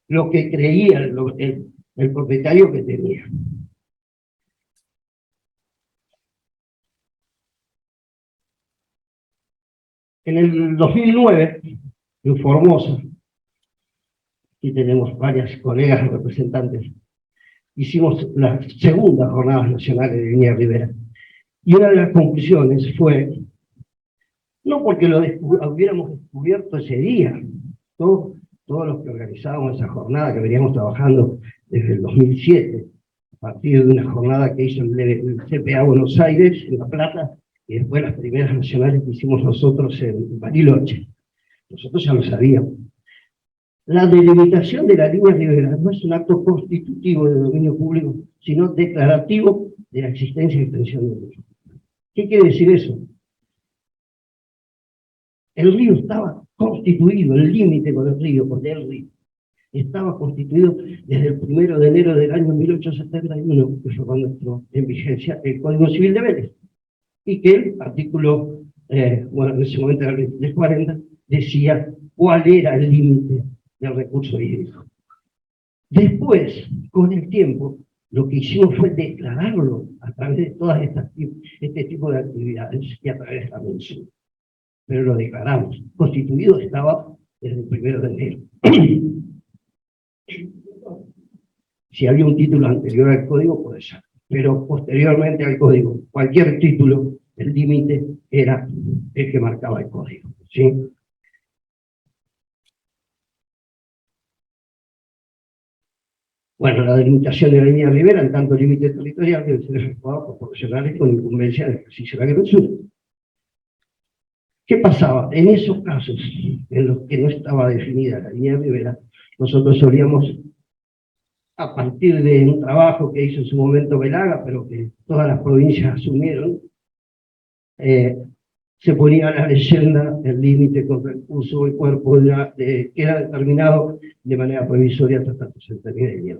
lo que creía el propietario que tenía. En el 2009, en Formosa, y tenemos varias colegas representantes, hicimos las segundas jornadas nacionales de Línea Rivera. Y una de las conclusiones fue, no porque lo hubiéramos descubierto ese día, todos los que organizábamos esa jornada, que veníamos trabajando desde el 2007, a partir de una jornada que hizo el CPA Buenos Aires, en La Plata, y después las primeras nacionales que hicimos nosotros en Bariloche. Nosotros ya lo sabíamos. La delimitación de la línea Rivera no es un acto constitutivo de dominio público, sino declarativo de la existencia y extensión del río. ¿Qué quiere decir eso? El río estaba constituido, el límite con el río, porque el río estaba constituido desde el 1 de enero del año 1871, que fue cuando entró en vigencia el Código Civil de Vélez, y que el artículo, bueno, en ese momento era el 2340, decía cuál era el límite del recurso hídrico. Después, con el tiempo, lo que hicimos fue declararlo a través de todas este tipo de actividades y a través de la mensura. Pero lo declaramos. Constituido estaba desde el 1 de enero. Si había un título anterior al código, puede ser. Pero posteriormente al código, cualquier título, el límite era el que marcaba el código. ¿Sí? Bueno, la delimitación de la línea Rivera, en tanto límite territorial, debe ser efectuada por profesionales con incumbencia del ejercicio de la agrimensura. ¿Qué pasaba? En esos casos en los que no estaba definida la línea Rivera, nosotros solíamos, a partir de un trabajo que hizo en su momento Velaga, pero que todas las provincias asumieron, se ponía la leyenda, el límite con recurso del cuerpo que era determinado de manera provisoria hasta tanto se termine el día.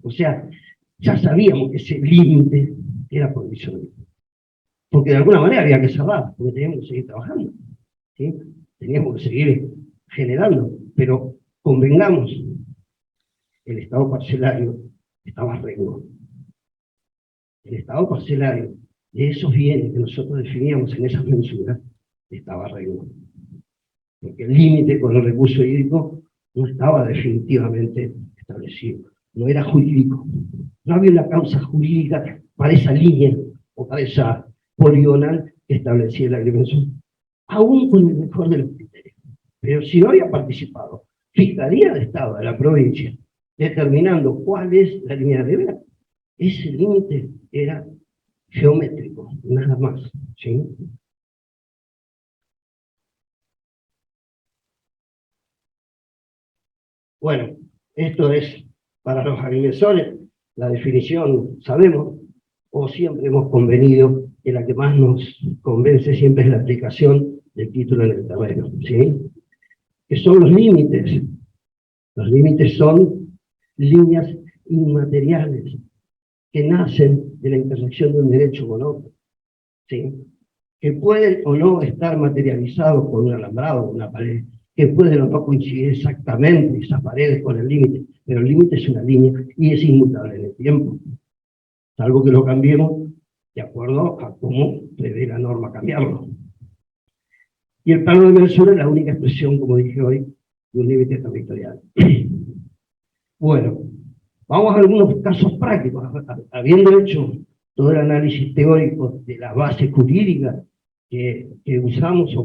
O sea, ya sabíamos que ese límite era provisorio. Porque de alguna manera había que cerrar, porque teníamos que seguir trabajando, ¿sí? Teníamos que seguir generando, pero convengamos, el Estado parcelario estaba a rengo. El Estado parcelario de esos bienes que nosotros definíamos en esas mensuras estaba a rengo. Porque el límite con el recurso hídrico no estaba definitivamente establecido, no era jurídico. No había una causa jurídica para esa línea o para esa poligonal que establecía la agrimensura, aún con el mejor de los criterios. Pero si no había participado Fiscalía de Estado de la provincia determinando cuál es la línea de Rivera, ese límite era geométrico, nada más, ¿sí? Bueno, esto es para los agrimensores, la definición sabemos, o siempre hemos convenido que la que más nos convence siempre es la aplicación del título en el terreno, ¿sí? Que son los límites. Los límites son líneas inmateriales que nacen de la intersección de un derecho con otro, ¿sí? Que pueden o no estar materializados por un alambrado o una pared, que pueden o no coincidir exactamente esas paredes con el límite, pero el límite es una línea y es inmutable en el tiempo, salvo que lo cambiemos de acuerdo a cómo prevé la norma cambiarlo. Y el plano de mensura es la única expresión, como dije hoy, de un límite territorial. Bueno, vamos a algunos casos prácticos. Habiendo hecho todo el análisis teórico de la base jurídica que usamos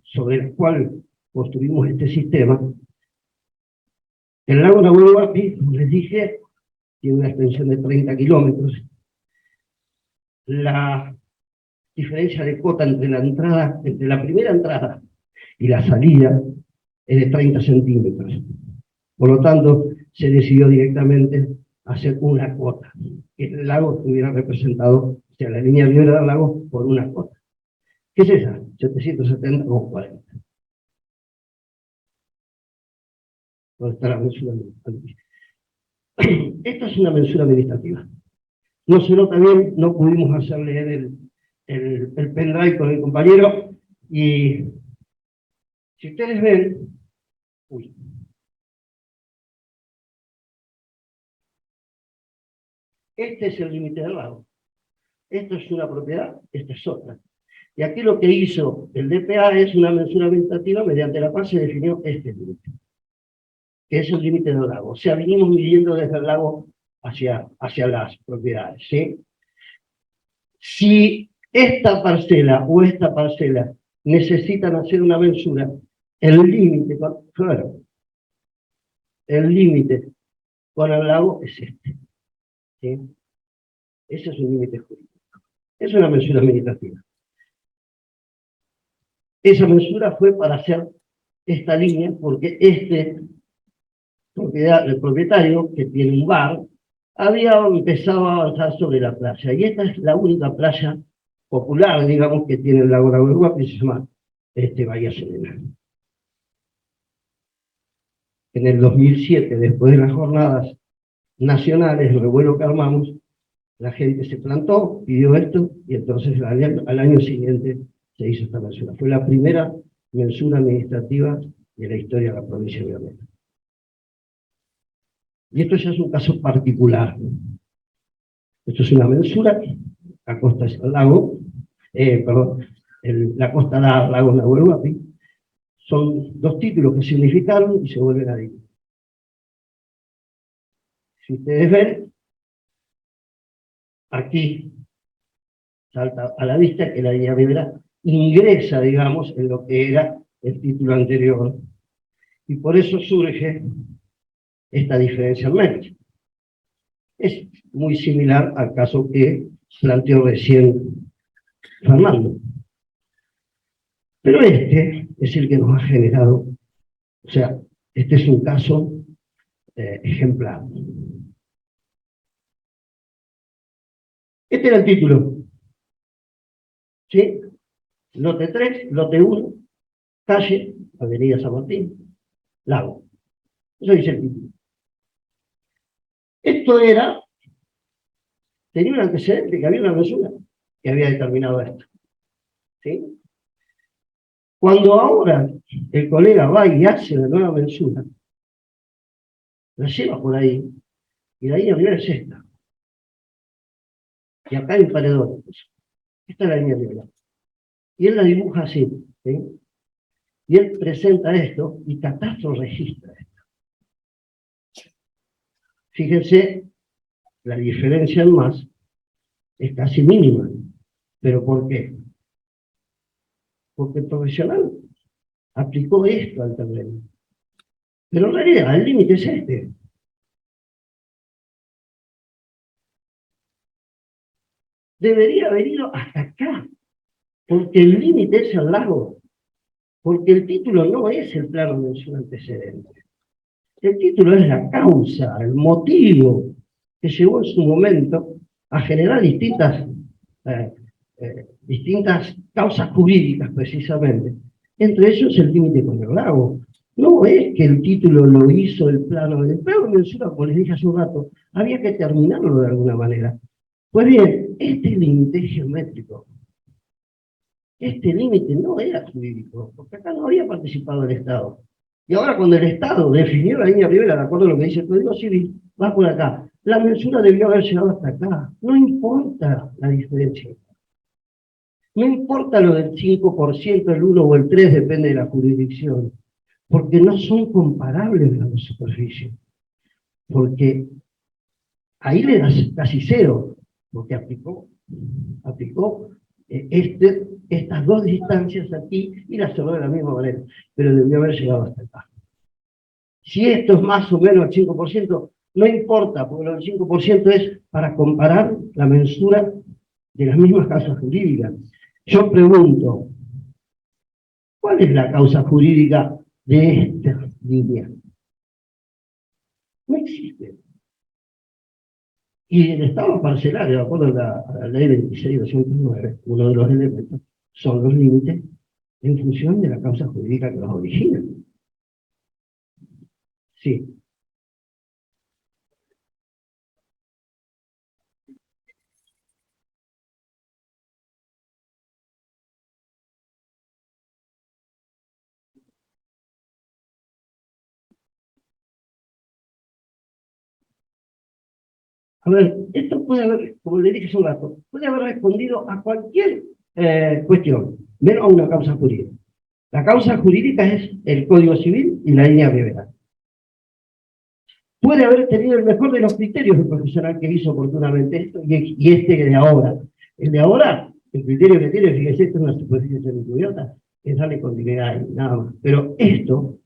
sobre la cual construimos este sistema, el lago Nahuel Huapi, como les dije, tiene una extensión de 30 kilómetros. La diferencia de cota entre la primera entrada y la salida es de 30 centímetros. Por lo tanto, se decidió directamente hacer una cota, que el lago estuviera representado, o sea, la línea Rivera del lago, por una cota. ¿Qué es esa? 770,40. ¿Dónde está la mensura administrativa? Esta es una mensura administrativa. No se nota bien, no pudimos hacer leer el pendrive con el compañero, y si ustedes ven, Este es el límite del lago. Esto es una propiedad, esta es otra. Y aquí lo que hizo el DPA es una mensura orientativa mediante la cual se definió este límite, que es el límite del lago. O sea, vinimos midiendo desde el lago hacia las propiedades, ¿sí? Si esta parcela o esta parcela necesitan hacer una mensura, el límite, claro, el límite con el lago es este, ¿sí? Ese es un límite jurídico. Es una mensura administrativa. Esa mensura fue para hacer esta línea porque el propietario, que tiene un bar, había empezado a avanzar sobre la playa. Y esta es la única playa popular, digamos, que tiene el lago Nahuelhuapi, que se llama Bahía Serena. En el 2007, después de las jornadas nacionales, el revuelo que armamos, la gente se plantó, pidió esto, y entonces al año siguiente se hizo esta mensura. Fue la primera mensura administrativa de la historia de la provincia de Villanueva. Y esto ya es un caso particular. Esto es una mensura, la costa es el lago, la costa da al lago Nahuelhuapi. Son dos títulos que se unificaron y se vuelven a dividir. Si ustedes ven, aquí salta a la vista que la línea ribera ingresa, digamos, en lo que era el título anterior. Y por eso surge esta diferencia en métrica. Es muy similar al caso que planteó recién Fernando. Pero este es el que nos ha generado, o sea, este es un caso ejemplar. Este era el título, ¿sí? Lote 3, lote 1, calle, Avenida San Martín, lago. Eso dice el título. Esto tenía un antecedente, que había una mensura que había determinado esto, ¿sí? Cuando ahora el colega va y hace la nueva mensura, la lleva por ahí, y de ahí arriba es esta. Y acá hay un paredón. Esta es la línea arriba. Y él la dibuja así, ¿sí? Y él presenta esto, y Catastro registra esto. Fíjense, la diferencia en más es casi mínima. ¿Pero por qué? Porque el profesional aplicó esto al terreno. Pero en realidad el límite es este. Debería haber ido hasta acá, porque el límite es el lago, porque el título no es el plano de su antecedente. El título es la causa, el motivo que llevó en su momento a generar distintas causas jurídicas precisamente. Entre ellos el límite con el lago. No es que el título lo hizo el plano de mensura, como les dije hace un rato, había que terminarlo de alguna manera. Pues bien, este límite es geométrico. Este límite no era jurídico, porque acá no había participado el Estado. Y ahora cuando el Estado definió la línea ribera, de acuerdo a lo que dice el Código Civil, va por acá. La mensura debió haber llegado hasta acá. No importa la diferencia. No importa lo del 5%, el 1 o el 3, depende de la jurisdicción. Porque no son comparables las superficies. Porque ahí le das casi cero, porque aplicó estas dos distancias aquí y las cerró de la misma manera, pero debió haber llegado hasta acá. Si esto es más o menos el 5%, no importa, porque el 5% es para comparar la mensura de las mismas causas jurídicas. Yo pregunto, ¿cuál es la causa jurídica de esta línea? No existe. Y el estado parcelario, de acuerdo a la ley 26.209, uno de los elementos son los límites en función de la causa jurídica que los origina. Sí. A ver, esto puede haber, como le dije hace un rato, puede haber respondido a cualquier cuestión, menos a una causa jurídica. La causa jurídica es el Código Civil y la línea Rivera. Puede haber tenido el mejor de los criterios el profesional que hizo oportunamente esto y este de ahora. El de ahora, el criterio que tiene, fíjese, esto es una superficie semicubierta, es darle continuidad y nada más. Pero esto,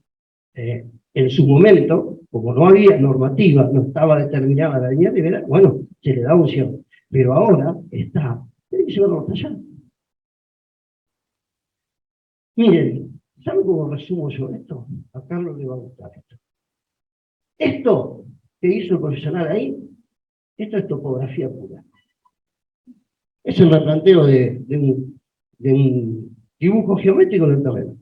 en su momento, como no había normativa, no estaba determinada la línea Rivera, bueno, se le da opción. Pero ahora está, tiene que llevarlo hasta allá. Miren, ¿saben cómo resumo yo esto? A Carlos le va a gustar esto. Esto que hizo el profesional ahí, esto es topografía pura. Es el replanteo de un dibujo geométrico en el terreno.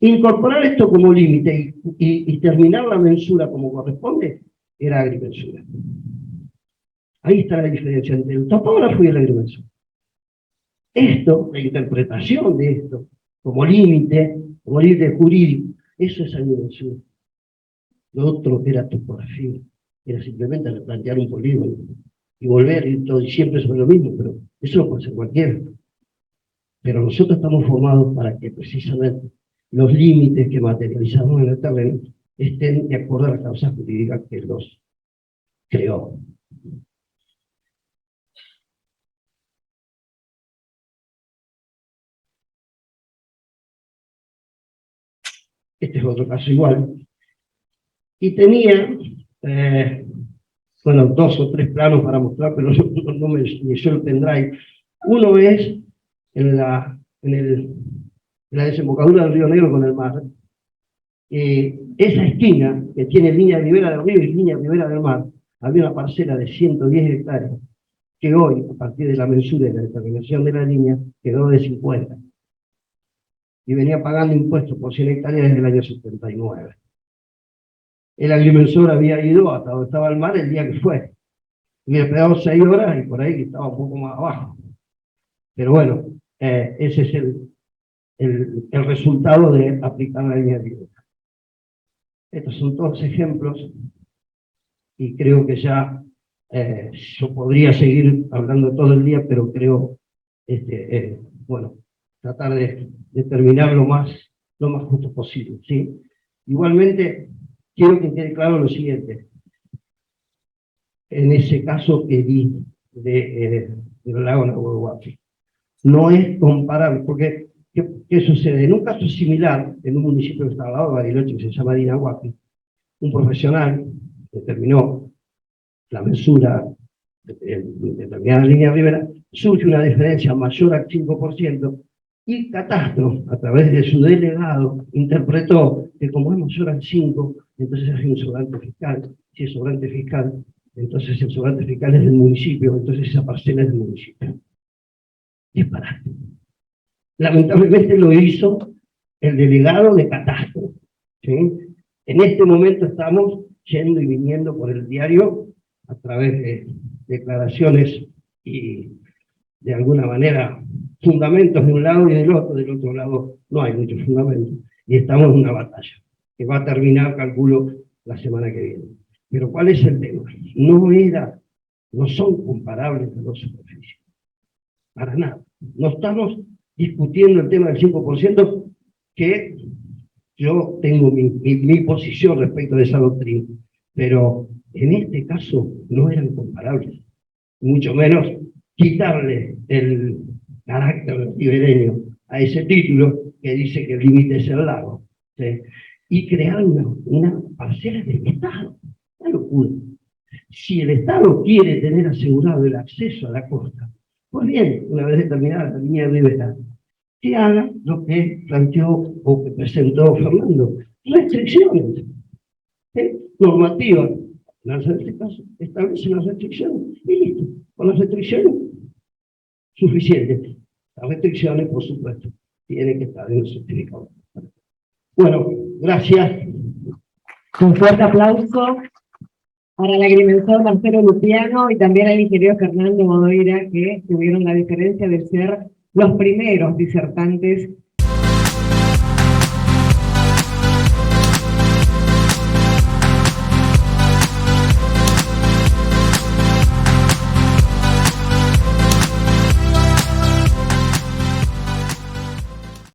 Incorporar esto como límite y terminar la mensura como corresponde, era agrimensura. Ahí está la diferencia entre el topógrafo y el agrimensor. Esto, la interpretación de esto, como límite jurídico, eso es agrimensura. Lo otro era topografía, era simplemente replantear un polígono y volver y todo y siempre sobre lo mismo, pero eso lo puede hacer cualquiera. Pero nosotros estamos formados para que precisamente los límites que materializamos en el terreno estén de acuerdo a la causa jurídica que los creó. Este es otro caso igual. Y tenía, bueno, 2 o 3 planos para mostrar, pero no me inició el pendrive. Uno es en la desembocadura del Río Negro con el mar. Esa esquina que tiene línea Rivera del Río y línea Rivera del Mar, había una parcela de 110 hectáreas que hoy, a partir de la mensura y la determinación de la línea, quedó de 50. Y venía pagando impuestos por 100 hectáreas desde el año 79. El agrimensor había ido hasta donde estaba el mar el día que fue. Hubiera pegado 6 horas y por ahí estaba un poco más abajo. Pero bueno, ese es el resultado de aplicar la línea Rivera. Estos son todos ejemplos y creo que ya yo podría seguir hablando todo el día, pero creo, bueno, tratar de terminar lo más justo posible, ¿sí? Igualmente, quiero que quede claro lo siguiente. En ese caso que di del lago Nahuelhuapi, no es comparable, porque ¿qué sucede? En un caso similar, en un municipio que está al lado de Bariloche, que se llama Dinahuapi, un profesional determinó la mensura de determinada línea Rivera, surge una diferencia mayor al 5%, y Catastro, a través de su delegado, interpretó que como es mayor al 5, entonces es un sobrante fiscal. Si es sobrante fiscal, entonces el sobrante fiscal es del municipio, entonces esa parcela es del municipio. Disparate. Lamentablemente lo hizo el delegado de Catastro, ¿sí? En este momento estamos yendo y viniendo por el diario a través de declaraciones y de alguna manera fundamentos de un lado y del otro lado no hay muchos fundamentos, y estamos en una batalla que va a terminar, calculo, la semana que viene. Pero ¿cuál es el tema? No son comparables las dos superficies, para nada. No estamos discutiendo el tema del 5%, que yo tengo mi posición respecto de esa doctrina, pero en este caso no eran comparables, mucho menos quitarle el carácter ribereño a ese título que dice que el límite es el lago, ¿sí? Y crear una parcela del Estado. Una locura. Si el Estado quiere tener asegurado el acceso a la costa, pues bien, una vez determinada la línea de Rivera, que haga lo que planteó o que presentó Fernando: restricciones, ¿sí? Normativa. En este caso, establece las restricciones y listo. Con las restricciones suficientes. Las restricciones, por supuesto, tienen que estar en el certificado. Bueno, gracias. Un fuerte aplauso para el agrimensor Marcelo Lupiano y también al ingeniero Fernando Modoira, que tuvieron la diferencia de ser los primeros disertantes